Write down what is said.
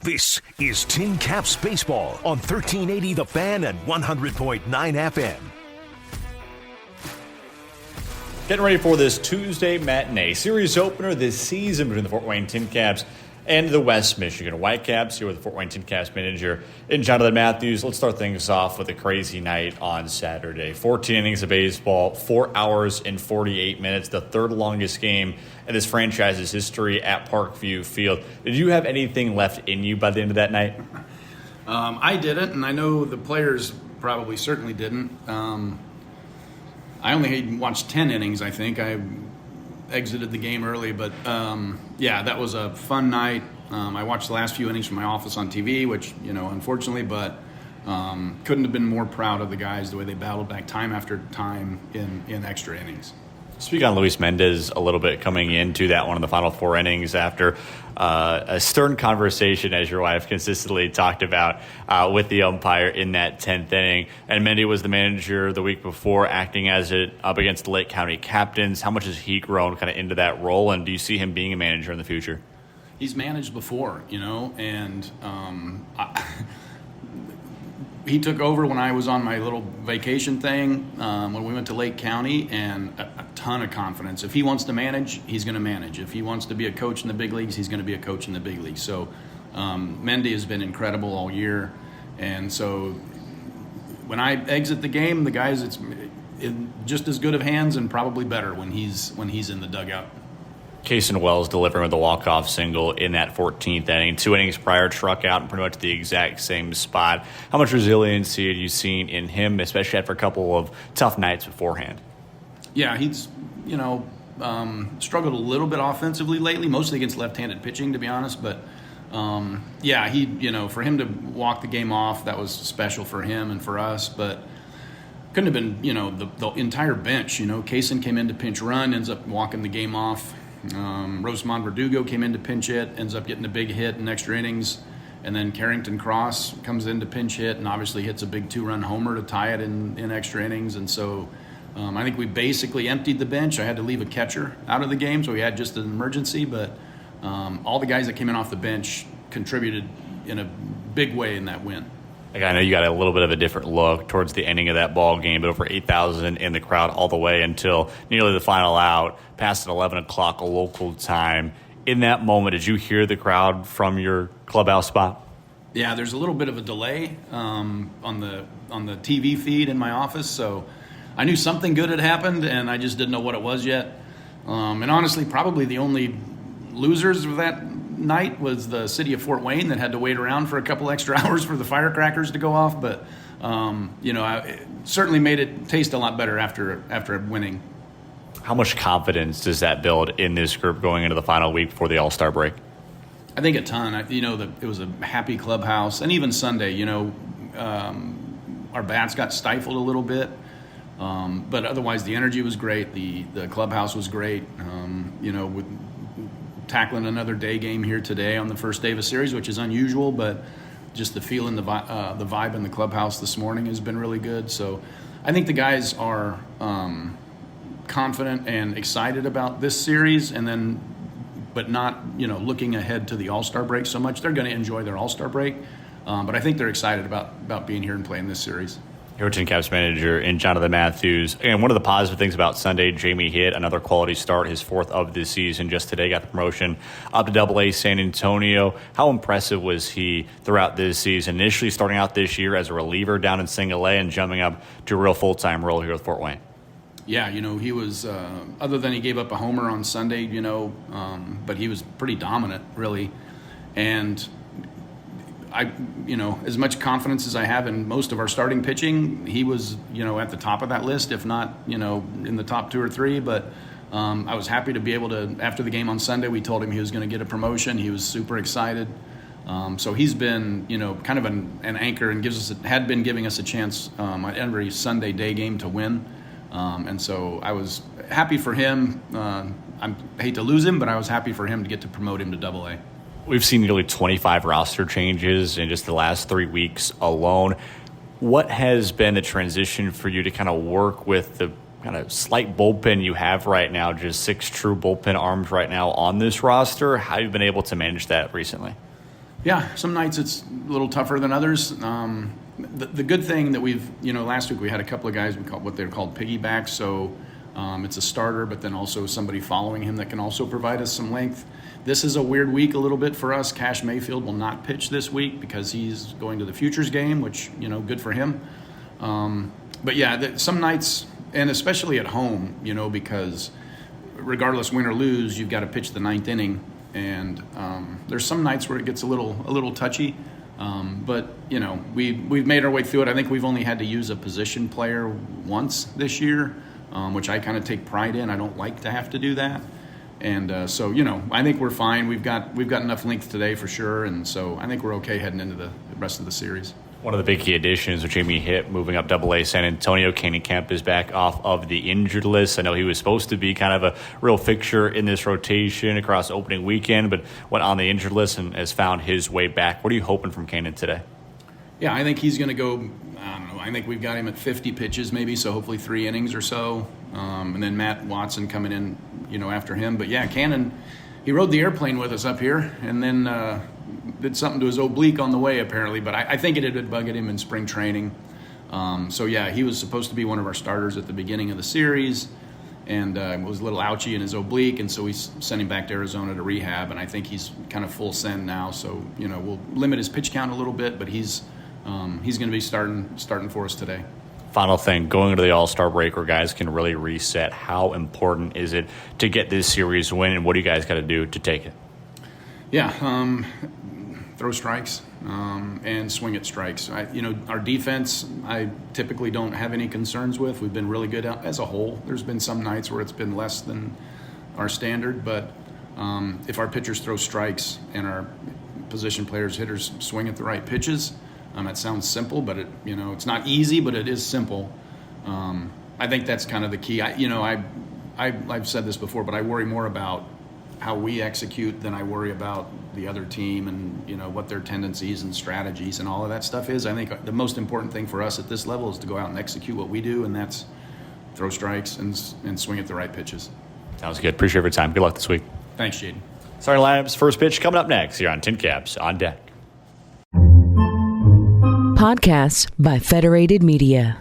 This is Tin Caps Baseball on 1380 The Fan and 100.9 FM. Getting ready for this Tuesday matinee series opener this season between the Fort Wayne Tin Caps and the West Michigan Whitecaps. Here with the Fort Wayne Tin Caps manager in Jonathan Mathews. Let's start things off with a crazy night on Saturday. 14 innings of baseball, 4 hours and 48 minutes, the third longest game in this franchise's history at Parkview Field. Did you have anything left in you by the end of that night? I didn't, and I know the players probably certainly didn't. I only watched 10 innings, I think. I exited the game early, but yeah, that was a fun night. I watched the last few innings from my office on TV, which, unfortunately, but couldn't have been more proud of the guys, the way they battled back time after time in extra innings. Speak on Luis Mendez a little bit coming into that one in the final 4 innings after a stern conversation, as your wife consistently talked about, with the umpire in that 10th inning. And Mendy was the manager the week before, acting as it up against the Lake County captains. How much has he grown kind of into that role, and do you see him being a manager in the future? He's managed before, and he took over when I was on my little vacation thing when we went to Lake County, and a ton of confidence. If he wants to manage, he's going to manage. If he wants to be a coach in the big leagues, he's going to be a coach in the big leagues. So Mendy has been incredible all year, and so when I exit the game, the guys, it's in just as good of hands and probably better when he's in the dugout. Kason Wells delivering with a walk-off single in that 14th inning. 2 innings prior, struck out in pretty much the exact same spot. How much resiliency have you seen in him, especially after a couple of tough nights beforehand? Yeah, he's, struggled a little bit offensively lately, mostly against left-handed pitching, to be honest. But, yeah, for him to walk the game off, that was special for him and for us. But couldn't have been, the entire bench. Kason came in to pinch run, ends up walking the game off. Rosemond Verdugo came in to pinch hit, ends up getting a big hit in extra innings, and then Carrington Cross comes in to pinch hit and obviously hits a big 2-run homer to tie it in extra innings. And so I think we basically emptied the bench. I had to leave a catcher out of the game, so we had just an emergency, but all the guys that came in off the bench contributed in a big way in that win. I know you got a little bit of a different look towards the ending of that ball game, but over 8,000 in the crowd all the way until nearly the final out, past 11 o'clock local time. In that moment, did you hear the crowd from your clubhouse spot? Yeah, there's a little bit of a delay on the TV feed in my office, so I knew something good had happened, and I just didn't know what it was yet. And honestly, probably the only losers of that night was the city of Fort Wayne that had to wait around for a couple extra hours for the firecrackers to go off. But, it certainly made it taste a lot better after winning. How much confidence does that build in this group going into the final week before the All-Star break? I think a ton. It was a happy clubhouse. And even Sunday, our bats got stifled a little bit. But otherwise, the energy was great. The clubhouse was great. With tackling another day game here today on the first day of a series, which is unusual, but just the feeling, the vibe in the clubhouse this morning has been really good. So I think the guys are confident and excited about this series, but not looking ahead to the All-Star break so much. They're going to enjoy their All-Star break, but I think they're excited about being here and playing this series. Tin Caps manager in Jonathan Mathews. And one of the positive things about Sunday, Jamie hit another quality start, his 4th of the season. Just today got the promotion up to Double-A San Antonio. How impressive was he throughout this season? Initially starting out this year as a reliever down in Single-A and jumping up to a real full-time role here with Fort Wayne. Yeah, he was, other than he gave up a homer on Sunday, but he was pretty dominant, really. And as much confidence as I have in most of our starting pitching, he was, at the top of that list, if not, in the top 2 or 3. But I was happy to be able to, after the game on Sunday, we told him he was going to get a promotion. He was super excited. So he's been, kind of an anchor and had been giving us a chance at every Sunday day game to win. And so I was happy for him. I hate to lose him, but I was happy for him to get to promote him to Double-A. We've seen nearly 25 roster changes in just the last 3 weeks alone. What has been the transition for you to kind of work with the kind of slight bullpen you have right now, just 6 true bullpen arms right now on this roster? How have you been able to manage that recently? Yeah, some nights it's a little tougher than others. The good thing that we've, last week we had a couple of guys, we call what they're called piggybacks. So it's a starter, but then also somebody following him that can also provide us some length. This is a weird week a little bit for us. Cash Mayfield will not pitch this week because he's going to the Futures game, which, good for him. But yeah, some nights, and especially at home, because regardless win or lose, you've got to pitch the ninth inning. And there's some nights where it gets a little touchy. But we've made our way through it. I think we've only had to use a position player once this year, which I kind of take pride in. I don't like to have to do that. And so I think we're fine. We've got enough length today for sure. And so I think we're okay heading into the rest of the series. One of the big key additions with Jamie Hitt moving up Double-A San Antonio. Canning Camp is back off of the injured list. I know he was supposed to be kind of a real fixture in this rotation across opening weekend, but went on the injured list and has found his way back. What are you hoping from Canning today? Yeah, I think he's going to go, I don't know, I think we've got him at 50 pitches maybe, so hopefully 3 innings or so. And then Matt Watson coming in, after him. But yeah, Cannon, he rode the airplane with us up here and then did something to his oblique on the way apparently. But I think it had bugged him in spring training. So yeah, he was supposed to be one of our starters at the beginning of the series and was a little ouchy in his oblique. And so we sent him back to Arizona to rehab. And I think he's kind of full send now. So, we'll limit his pitch count a little bit, but he's going to be starting for us today. Final thing, going into the All-Star break where guys can really reset, how important is it to get this series win, and what do you guys got to do to take it? Yeah, throw strikes and swing at strikes. Our defense, I typically don't have any concerns with. We've been really good as a whole. There's been some nights where it's been less than our standard, but if our pitchers throw strikes and our position players, hitters swing at the right pitches, it sounds simple, but it's not easy, but it is simple. I think that's kind of the key. I've said this before, but I worry more about how we execute than I worry about the other team and what their tendencies and strategies and all of that stuff is. I think the most important thing for us at this level is to go out and execute what we do, and that's throw strikes and swing at the right pitches. Sounds good. Appreciate your time. Good luck this week. Thanks, Jaden. Starting lineups, first pitch coming up next here on Tin Caps on Deck. Podcasts by Federated Media.